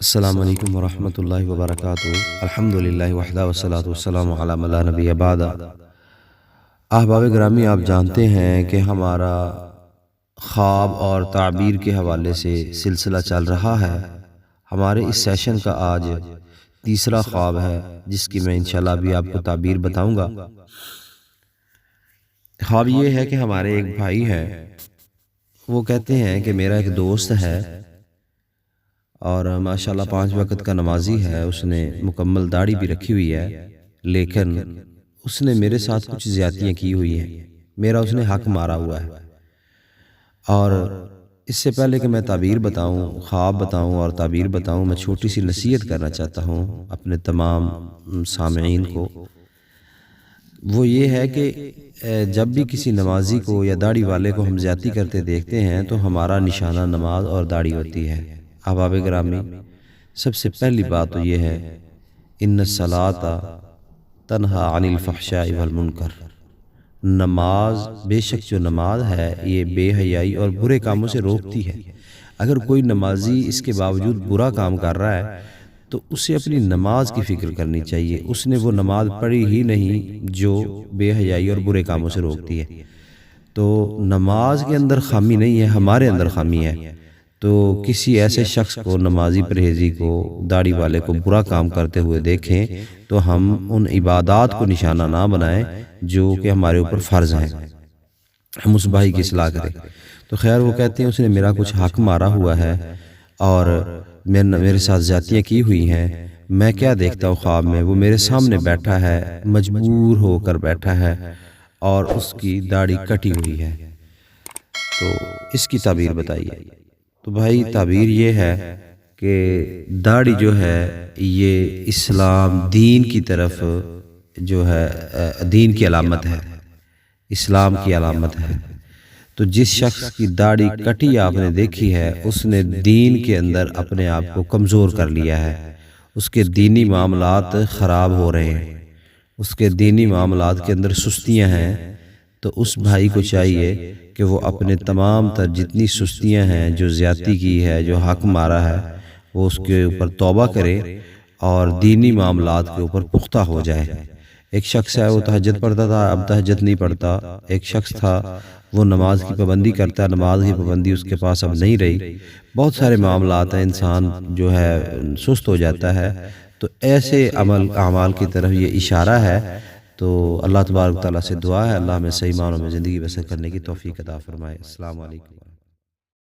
السلام علیکم ورحمۃ اللہ وبرکاتہ۔ الحمدللہ وحدہ والصلاۃ والسلام علی من لا نبی بعد۔ احباب گرامی، آپ جانتے ہیں کہ ہمارا خواب اور تعبیر کے حوالے سے سلسلہ چل رہا ہے۔ ہمارے اس سیشن کا آج تیسرا خواب ہے، جس کی میں انشاءاللہ ابھی آپ کو تعبیر بتاؤں گا۔ خواب یہ ہے کہ ہمارے ایک بھائی ہیں، وہ کہتے ہیں کہ میرا ایک دوست ہے اور ماشاءاللہ 5 وقت کا نمازی ہے، اس نے مکمل داڑھی بھی رکھی ہوئی ہے، لیکن اس نے میرے ساتھ کچھ زیادتیاں کی ہوئی ہیں، میرا اس نے حق مارا ہوا ہے۔ اور اس سے پہلے کہ میں تعبیر بتاؤں، خواب بتاؤں اور تعبیر بتاؤں، میں چھوٹی سی نصیحت کرنا چاہتا ہوں اپنے تمام سامعین کو۔ وہ یہ ہے کہ جب بھی کسی نمازی کو یا داڑھی والے کو ہم زیادتی کرتے دیکھتے ہیں تو ہمارا نشانہ نماز اور داڑھی ہوتی ہے۔ احباب گرامی، سب سے پہلی بات تو یہ ہے، ان الصلاۃ تنہی عن الفحشاء والمنکر، نماز، بے شک جو نماز ہے یہ بے حیائی اور برے کاموں سے روکتی ہے۔ اگر کوئی نمازی اس کے باوجود برا کام کر رہا ہے تو اسے اپنی نماز کی فکر کرنی چاہیے، اس نے وہ نماز پڑھی ہی نہیں جو بے حیائی اور برے کاموں سے روکتی ہے۔ تو نماز کے اندر خامی نہیں ہے، ہمارے اندر خامی ہے۔ تو کسی ایسے شخص کو، نمازی پرہیزی کو، داڑھی والے کو برا کام کرتے ہوئے دیکھیں تو ہم ان عبادات کو نشانہ نہ بنائیں جو کہ ہمارے اوپر فرض ہیں، ہم اس بھائی کی اصلاح کریں۔ تو خیر، وہ کہتے ہیں اس نے میرا کچھ حق مارا ہوا ہے اور میرے ساتھ زیادتیاں کی ہوئی ہیں۔ میں کیا دیکھتا ہوں خواب میں، وہ میرے سامنے بیٹھا ہے، مجبور ہو کر بیٹھا ہے اور اس کی داڑھی کٹی ہوئی ہے۔ تو اس کی تعبیر بتائیے۔ تو بھائی، تعبیر یہ ہے کہ داڑھی جو ہے یہ اسلام، دین کی طرف جو ہے، دین کی علامت ہے، اسلام کی علامت ہے۔ تو جس شخص کی داڑھی کٹی آپ نے دیکھی ہے، اس نے دین کے اندر اپنے آپ کو کمزور کر لیا ہے، اس کے دینی معاملات خراب ہو رہے ہیں، اس کے دینی معاملات کے اندر سستیاں ہیں۔ تو اس بھائی کو چاہیے کہ وہ اپنے تمام تر جتنی سستیاں ہیں، جو زیادتی کی ہے، جو حق مارا ہے، وہ اس کے اوپر توبہ کرے اور دینی معاملات کے اوپر پختہ ہو جائے۔ ایک شخص ہے، وہ تہجد پڑھتا تھا، اب تہجد نہیں پڑھتا۔ ایک شخص تھا، وہ نماز کی پابندی کرتا ہے، نماز کی پابندی اس کے پاس اب نہیں رہی۔ بہت سارے معاملات ہیں، انسان جو ہے سست ہو جاتا ہے۔ تو ایسے اعمال کی طرف یہ اشارہ ہے۔ تو اللہ تبارک تعالیٰ سے دعا ہے، اللہ ہمیں صحیح معنوں میں زندگی بسر کرنے کی توفیق عطا فرمائے۔ السلام علیکم۔